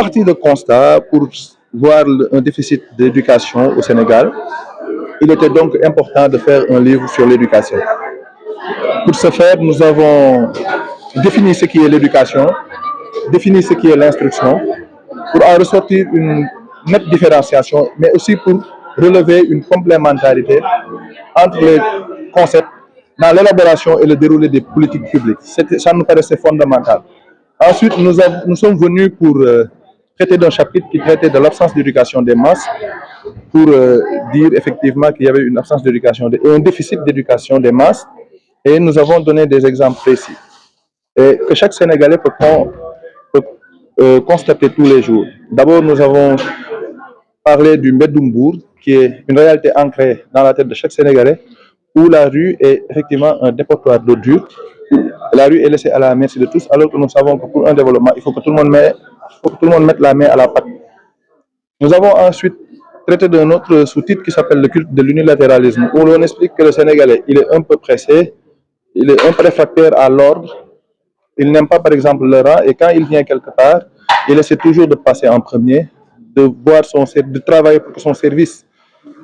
parti de constat pour voir un déficit d'éducation au Sénégal. Il était donc important de faire un livre sur l'éducation. Pour ce faire, nous avons défini ce qui est l'éducation, défini ce qui est l'instruction, pour en ressortir une nette différenciation, mais aussi pour relever une complémentarité entre les concepts dans l'élaboration et le déroulé des politiques publiques. Ça nous paraissait fondamental. Ensuite, nous sommes venus pour traiter d'un chapitre qui traitait de l'absence d'éducation des masses, pour dire effectivement qu'il y avait une absence d'éducation et un déficit d'éducation des masses. Et nous avons donné des exemples précis et que chaque Sénégalais peut constater tous les jours. D'abord, nous avons parlé du Mbedumbour, qui est une réalité ancrée dans la tête de chaque Sénégalais, où la rue est effectivement un dépotoir d'eau dure. La rue est laissée à la merci de tous, alors que nous savons que pour un développement, il faut que tout le monde mette la main à la pâte. Nous avons ensuite traité d'un autre sous-titre qui s'appelle le culte de l'unilatéralisme, où l'on explique que le Sénégalais, il est un peu pressé, il est un peu réfractaire à l'ordre, il n'aime pas par exemple le rang, et quand il vient quelque part, il essaie toujours de passer en premier, de travailler pour que son service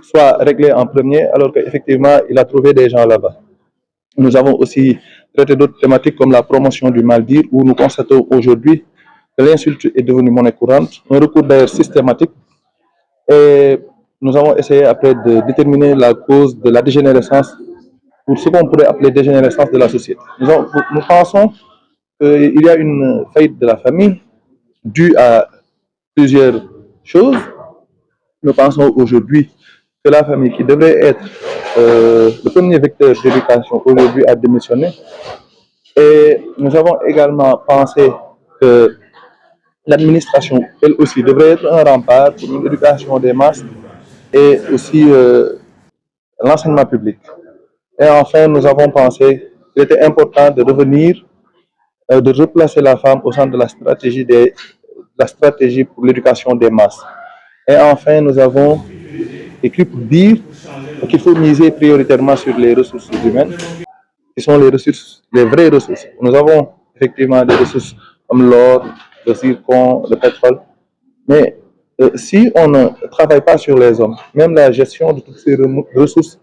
soit réglé en premier, alors qu'effectivement, il a trouvé des gens là-bas. Nous avons aussi traité d'autres thématiques comme la promotion du mal-dire, où nous constatons aujourd'hui que l'insulte est devenue monnaie courante, un recours d'ailleurs systématique. Et nous avons essayé après de déterminer la cause de la dégénérescence, pour ce qu'on pourrait appeler dégénérescence de la société. Nous pensons qu'il y a une faillite de la famille due à plusieurs choses. Nous pensons aujourd'hui que la famille, qui devrait être le premier vecteur d'éducation, aujourd'hui a démissionné. Et nous avons également pensé que l'administration, elle aussi, devrait être un rempart pour une éducation des masses et aussi l'enseignement public. Et enfin, nous avons pensé qu'il était important de revenir, de replacer la femme au centre de la stratégie pour l'éducation des masses. Et enfin, nous avons écrit pour dire qu'il faut miser prioritairement sur les ressources humaines, qui sont les vraies ressources. Nous avons effectivement des ressources comme l'or, le zircon, le pétrole, mais si on ne travaille pas sur les hommes, même la gestion de toutes ces ressources,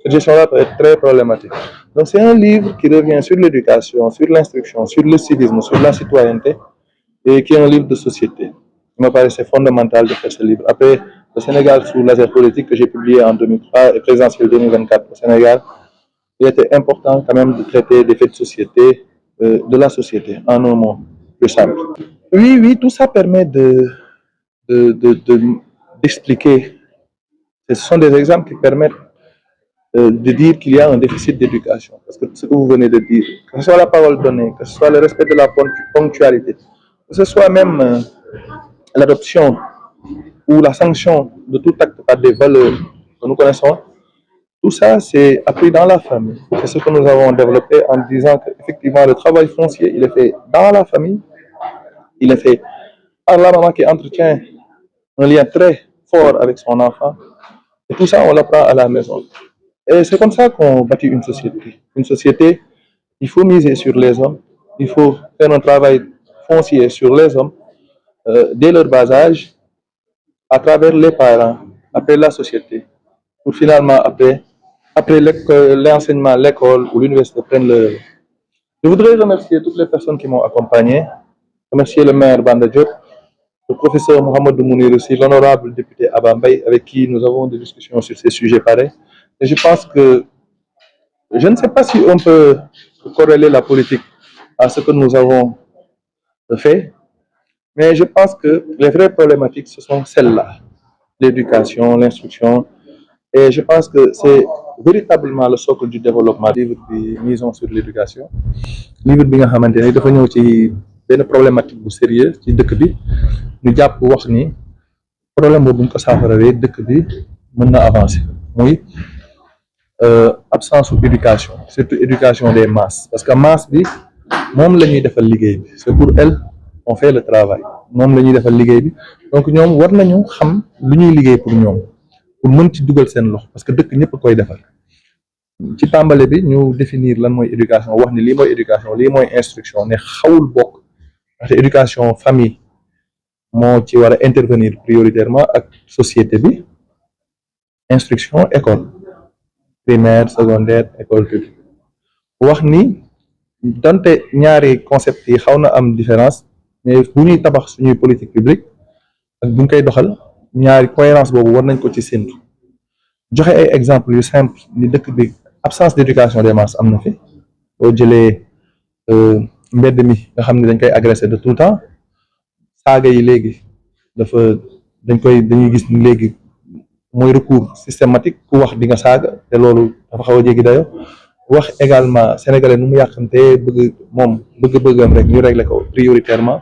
cette gestion-là peut être très problématique. Donc c'est un livre qui revient sur l'éducation, sur l'instruction, sur le civisme, sur la citoyenneté, et qui est un livre de société. Il me paraissait fondamental de faire ce livre. Après, le Sénégal sous laser politique que j'ai publié en 2003 et présidentiel 2024 au Sénégal, il était important quand même de traiter des faits de société, de la société, en un mot plus simple. Oui, tout ça permet d'expliquer. Ce sont des exemples qui permettent de dire qu'il y a un déficit d'éducation. Parce que ce que vous venez de dire, que ce soit la parole donnée, que ce soit le respect de la ponctualité, que ce soit même l'adoption ou la sanction de tout acte par des valeurs que nous connaissons, tout ça, c'est appris dans la famille. C'est ce que nous avons développé en disant qu'effectivement, le travail foncier, il est fait dans la famille, il est fait par la maman qui entretient un lien très fort avec son enfant. Et tout ça, on l'apprend à la maison. Et c'est comme ça qu'on bâtit une société. Une société, il faut miser sur les hommes, il faut faire un travail foncier sur les hommes dès leur bas âge, à travers les parents, après la société, pour finalement, après l'enseignement, l'école ou l'université prennent le... Je voudrais remercier toutes les personnes qui m'ont accompagné, remercier le maire Banda Diop, le professeur Mohamed Mounir aussi, l'honorable député Abambay, avec qui nous avons des discussions sur ces sujets pareils. Et je pense que, je ne sais pas si on peut corréler la politique à ce que nous avons fait, mais je pense que les vraies problématiques, ce sont celles-là, l'éducation, l'instruction, et je pense que c'est véritablement le socle du développement. Livre bi Misons sur l'éducation, livre bi nga xamante ne dafa ñëw ci benn problématique bu sérieux ci dëkk bi, ñu jàpp wax ni problème boobu bu ñu ko saafarawee dëkk bi mën na avancer muy absence d'éducation, surtout éducation des masses, parce que masse bi moom la ñuy defal liggéey bi, c'est pour elle on fait le travail, moom la ñuy defal liggéey bi, donc ñoom war nañu xam lu ñuy liggéey pour ñoom, pour mën ci dugal seen loxo, parce que dëkk ñëpp koy defal. Ci tàmbale bi ñu définir lan mooy éducation, wax ni lii mooy éducation, lii mooy instruction, ne xawul bokk ndaxte éducation famille moo ci war a intervenir prioritairement ak société bi instruction école primaire secondaire école publique wax ni donte ñaari concept yi xaw na am différence mais bu ñuy tabax suñuy politique publique ak bu ñu koy doxal ñaari cohérence boobu war nañ ko ci séntu joxe ay exemple yu simple ni dëkk bi absence d'éducation des masses am na fi boo jëlee mbedd mi nga xam ne dañ koy agressé de tout le temps saaga yi léegi dañuy gis ni léegi mooy recours systématique ku wax di nga saaga te loolu dafa xaw a jéggi dayo wax également sénégalais nu mu yàqamtee bëgg-bëggam rek ñu régler ko prioritairement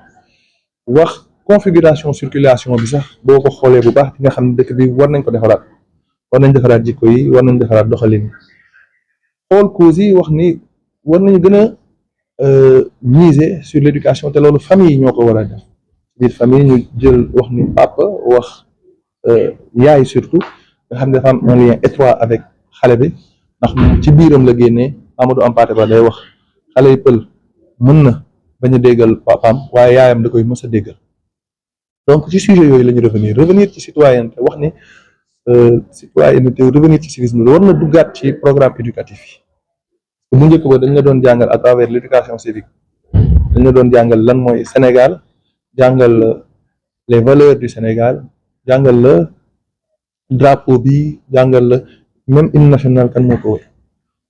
wax configuration circulation bi sax boo ko xoolee bu baax di nga xam ne dëkk bi war nañ ko defaraat war nañ defaraat jikko yi war nañ defaraat doxalin xool cause yi wax ni war nañu gën a miser sur l'éducation te loolu famille yi ñoo ko war a def biir famille ñu jël wax ni papa wax yaay surtout nga xam ne dafa am un lien étroit avec xale bi ndax ci biiram la génnee Amadou Hampâté Bâ day wax xale yi pël mën na bañ a déggal papaam waaye yaayam da koy mës a déggal donc ci sujet yooyu la ñu revenir ci citoyenneté wax ni citoyenneté revenir ci civisme war na duggaat ci programme éducatif yi bu njëkk ba dañ la doon jàngal à travers l'éducation civique dañ la doon jàngal lan mooy Sénégal jàngal les valeurs du Sénégal jàngal la drapeau bi jàngal la même hymne national kan moo ko wër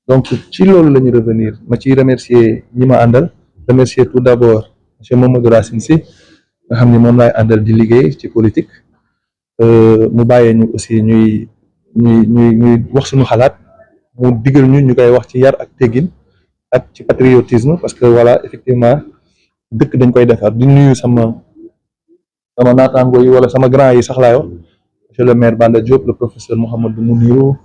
donc ci loolu la ñu revenir ma ciy remercier ñi ma àndal remercier tout d'abord monsieur Mamadou Racine Sy nga xam ni moom laay àndal di liggéey ci politique mu bàyyee ñu aussi ñuy wax suñu xalaat mu digal ñu koy wax ci yar ak teggin ak ci patriotisme parce que voilà effectivement dëkk dañ koy defar di nuyu sama naataango yi wala sama grand yi sax laay wax monsieur le maire Banda Diop le professeur Mouhamadou Mounirou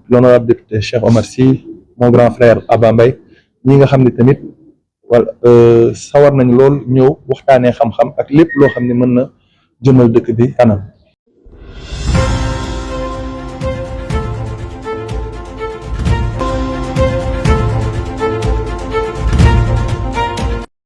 l'honorable député Cheikh Omar Sy mon grand frère Abba Mbaye ñi nga xam ne tamit wala sawar nañ lool ñëw waxtaanee xam-xam ak lépp loo xam ne mën na jëmal dëkk bi kanam